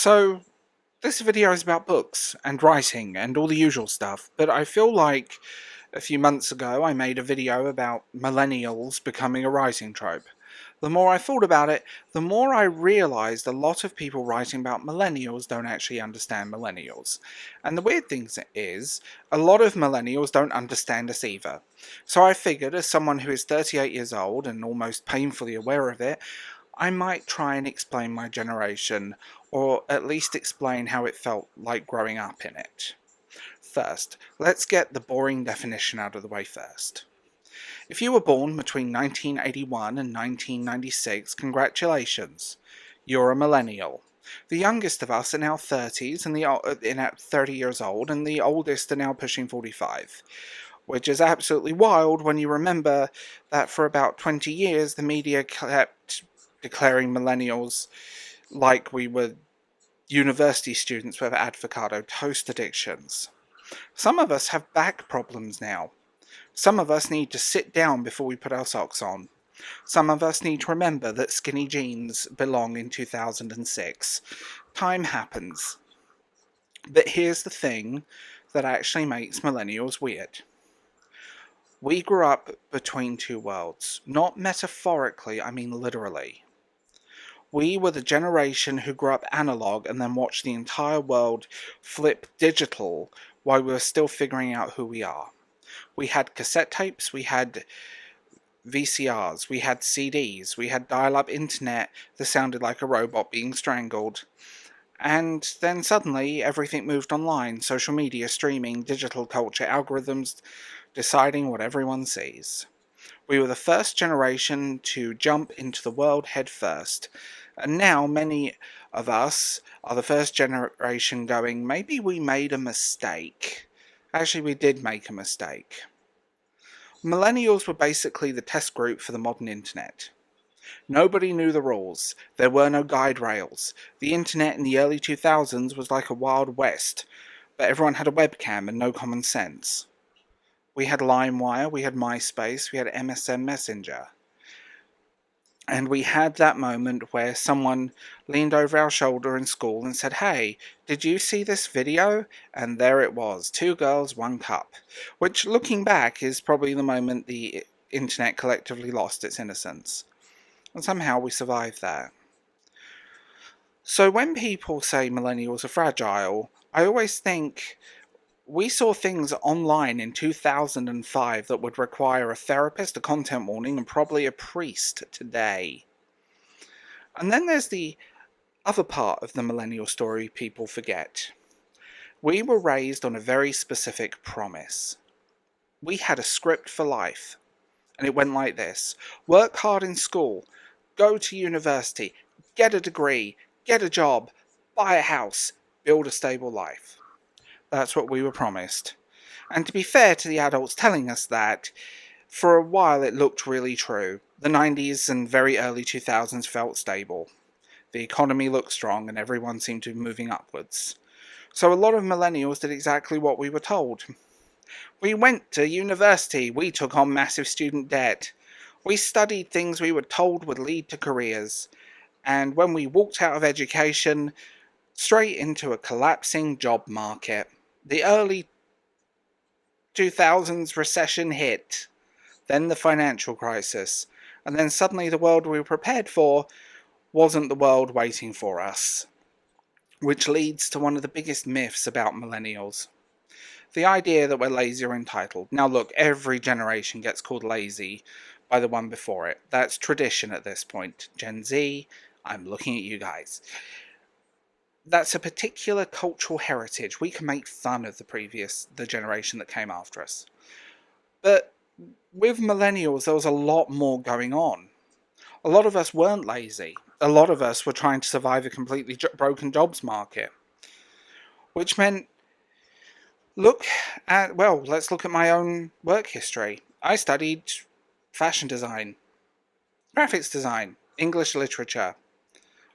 So, this video is about books and writing and all the usual stuff, but I feel like a few months ago I made a video about millennials becoming a writing trope. The more I thought about it, the more I realised a lot of people writing about millennials don't actually understand millennials. And the weird thing is, a lot of millennials don't understand us either. So I figured, as someone who is 38 years old and almost painfully aware of it, I might try and explain my generation, or at least explain how it felt like growing up in it. First, let's get the boring definition out of the way first. If you were born between 1981 and 1996, congratulations, you're a millennial. The youngest of us are now 30s and in 30 years old, and the oldest are now pushing 45. Which is absolutely wild when you remember that for about 20 years the media kept declaring millennials like we were university students with avocado toast addictions. Some of us have back problems now. Some of us need to sit down before we put our socks on. Some of us need to remember that skinny jeans belong in 2006. Time happens. But here's the thing that actually makes millennials weird. We grew up between two worlds. Not metaphorically, I mean literally. We were the generation who grew up analog and then watched the entire world flip digital while we were still figuring out who we are. We had cassette tapes, we had VCRs, we had CDs, we had dial-up internet that sounded like a robot being strangled. And then suddenly everything moved online, social media, streaming, digital culture, algorithms deciding what everyone sees. We were the first generation to jump into the world head first, and now many of us are the first generation going, maybe we made a mistake. Actually, we did make a mistake. Millennials were basically the test group for the modern internet. Nobody knew the rules. There were no guide rails. The internet in the early 2000s was like a Wild West, but everyone had a webcam and no common sense. We had LimeWire, we had MySpace, we had MSN Messenger. And we had that moment where someone leaned over our shoulder in school and said, "Hey, did you see this video?" And there it was, 2 girls, 1 cup. Which, looking back, is probably the moment the internet collectively lost its innocence. And somehow we survived that. So when people say millennials are fragile, I always think, we saw things online in 2005 that would require a therapist, a content warning, and probably a priest today. And then there's the other part of the millennial story people forget. We were raised on a very specific promise. We had a script for life, and it went like this: work hard in school, go to university, get a degree, get a job, buy a house, build a stable life. That's what we were promised. And to be fair to the adults telling us that, for a while it looked really true. The 90s and very early 2000s felt stable. The economy looked strong and everyone seemed to be moving upwards. So a lot of millennials did exactly what we were told. We went to university, we took on massive student debt. We studied things we were told would lead to careers. And when we walked out of education, straight into a collapsing job market. The early 2000s recession hit, then the financial crisis, and then suddenly the world we were prepared for wasn't the world waiting for us. Which leads to one of the biggest myths about millennials. The idea that we're lazy or entitled. Now look, every generation gets called lazy by the one before it. That's tradition at this point. Gen Z, I'm looking at you guys. That's a particular cultural heritage. We can make fun of the generation that came after us. But with millennials, there was a lot more going on. A lot of us weren't lazy. A lot of us were trying to survive a completely broken jobs market. Which meant, let's look at my own work history. I studied fashion design, graphics design, English literature.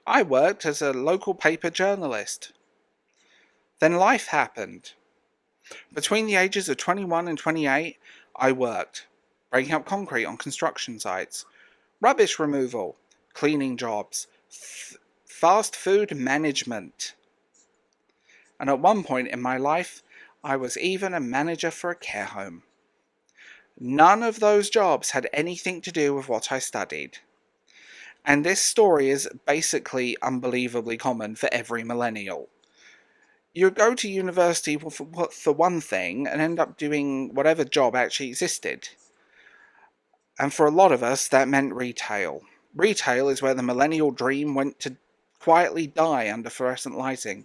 I worked as a local paper journalist. Then life happened. Between the ages of 21 and 28, I worked, breaking up concrete on construction sites, rubbish removal, cleaning jobs, fast food management. And at one point in my life, I was even a manager for a care home. None of those jobs had anything to do with what I studied. And this story is basically unbelievably common for every millennial. You go to university for one thing and end up doing whatever job actually existed. And for a lot of us, that meant retail. Retail is where the millennial dream went to quietly die under fluorescent lighting.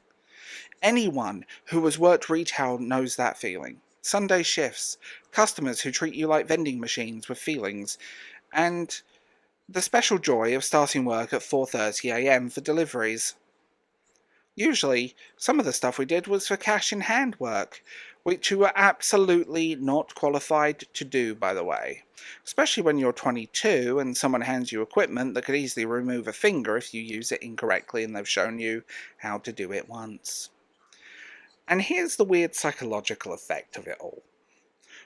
Anyone who has worked retail knows that feeling. Sunday shifts, customers who treat you like vending machines with feelings, and the special joy of starting work at 4:30 a.m. for deliveries. Usually, some of the stuff we did was for cash in hand work, which you were absolutely not qualified to do, by the way. Especially when you're 22 and someone hands you equipment that could easily remove a finger if you use it incorrectly and they've shown you how to do it once. And here's the weird psychological effect of it all.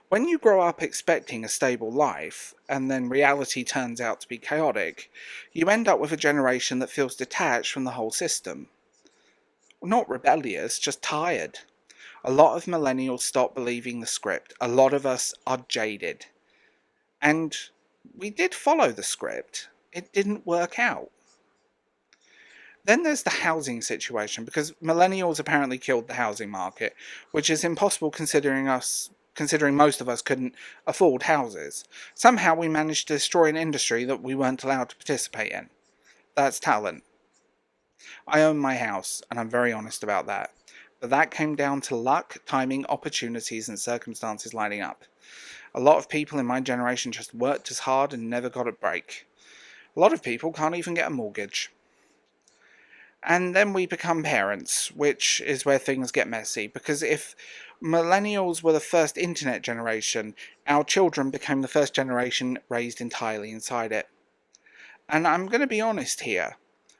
When you grow up expecting a stable life, and then reality turns out to be chaotic, you end up with a generation that feels detached from the whole system. Not rebellious, just tired. A lot of millennials stop believing the script. A lot of us are jaded. And we did follow the script. It didn't work out. Then there's the housing situation, because millennials apparently killed the housing market, which is impossible considering most of us couldn't afford houses. Somehow we managed to destroy an industry that we weren't allowed to participate in. That's talent. I own my house, and I'm very honest about that. But that came down to luck, timing, opportunities, and circumstances lining up. A lot of people in my generation just worked as hard and never got a break. A lot of people can't even get a mortgage. And then we become parents, which is where things get messy, because if millennials were the first internet generation, our children became the first generation raised entirely inside it. And I'm going to be honest here.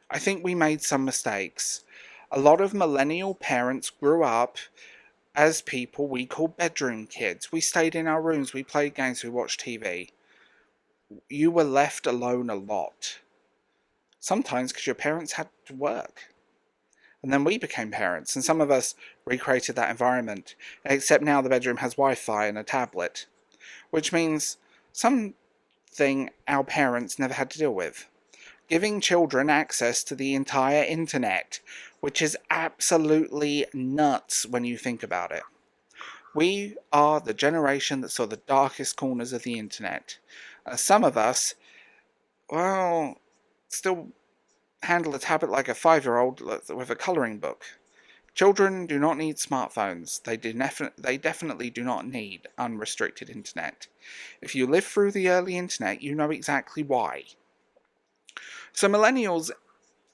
I think we made some mistakes. A lot of millennial parents grew up as people we call bedroom kids. We stayed in our rooms, we played games, we watched TV. You were left alone a lot. Sometimes because your parents had to work. And then we became parents, and some of us recreated that environment, except now the bedroom has Wi-Fi and a tablet, which means something our parents never had to deal with. Giving children access to the entire internet, which is absolutely nuts when you think about it. We are the generation that saw the darkest corners of the internet. Some of us, well, still handle a tablet like a 5-year-old with a colouring book. Children do not need smartphones. They definitely do not need unrestricted internet. If you lived through the early internet, you know exactly why. So millennials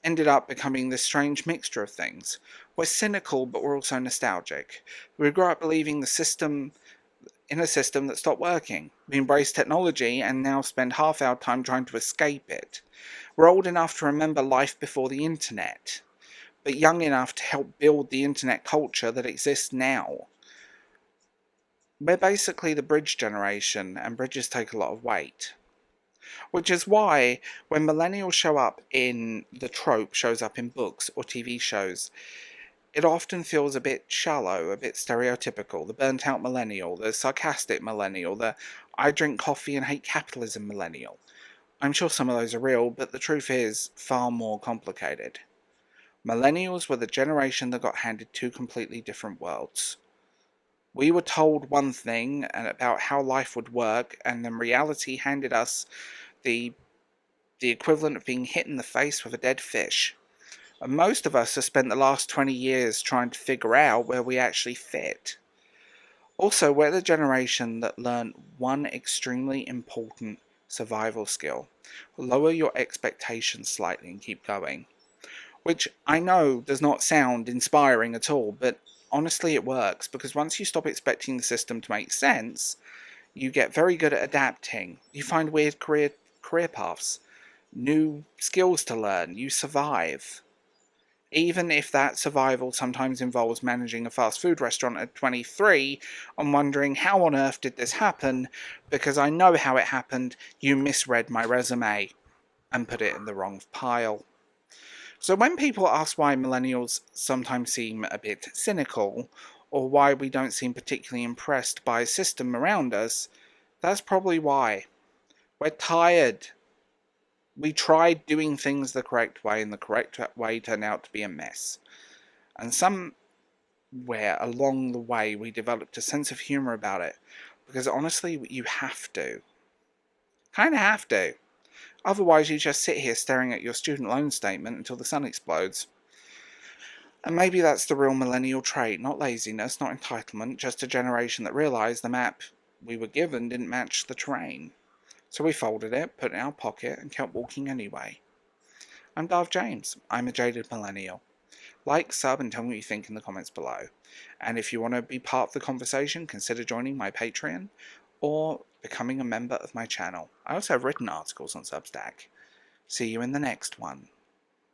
ended up becoming this strange mixture of things. We're cynical, but we're also nostalgic. We grew up believing in a system that stopped working. We embrace technology and now spend half our time trying to escape it. We're old enough to remember life before the internet, but young enough to help build the internet culture that exists now. We're basically the bridge generation, and bridges take a lot of weight. Which is why when millennials shows up in books or TV shows, it often feels a bit shallow, a bit stereotypical. The burnt out millennial, the sarcastic millennial, the I drink coffee and hate capitalism millennial. I'm sure some of those are real, but the truth is far more complicated. Millennials were the generation that got handed two completely different worlds. We were told one thing about how life would work, and then reality handed us the equivalent of being hit in the face with a dead fish. And most of us have spent the last 20 years trying to figure out where we actually fit. Also, we're the generation that learned one extremely important survival skill. Lower your expectations slightly and keep going. Which I know does not sound inspiring at all, but honestly it works, because once you stop expecting the system to make sense, you get very good at adapting. You find weird career paths, new skills to learn, you survive. Even if that survival sometimes involves managing a fast food restaurant at 23 and wondering how on earth did this happen, because I know how it happened, you misread my resume and put it in the wrong pile. So when people ask why millennials sometimes seem a bit cynical, or why we don't seem particularly impressed by a system around us, that's probably why. We're tired. We tried doing things the correct way, and the correct way turned out to be a mess. And somewhere along the way, we developed a sense of humour about it. Because honestly, you have to. Kind of have to. Otherwise, you just sit here staring at your student loan statement until the sun explodes. And maybe that's the real millennial trait, not laziness, not entitlement, just a generation that realised the map we were given didn't match the terrain. So we folded it, put it in our pocket, and kept walking anyway. I'm Darth James. I'm a jaded millennial. Like, sub, and tell me what you think in the comments below. And if you want to be part of the conversation, consider joining my Patreon or becoming a member of my channel. I also have written articles on Substack. See you in the next one.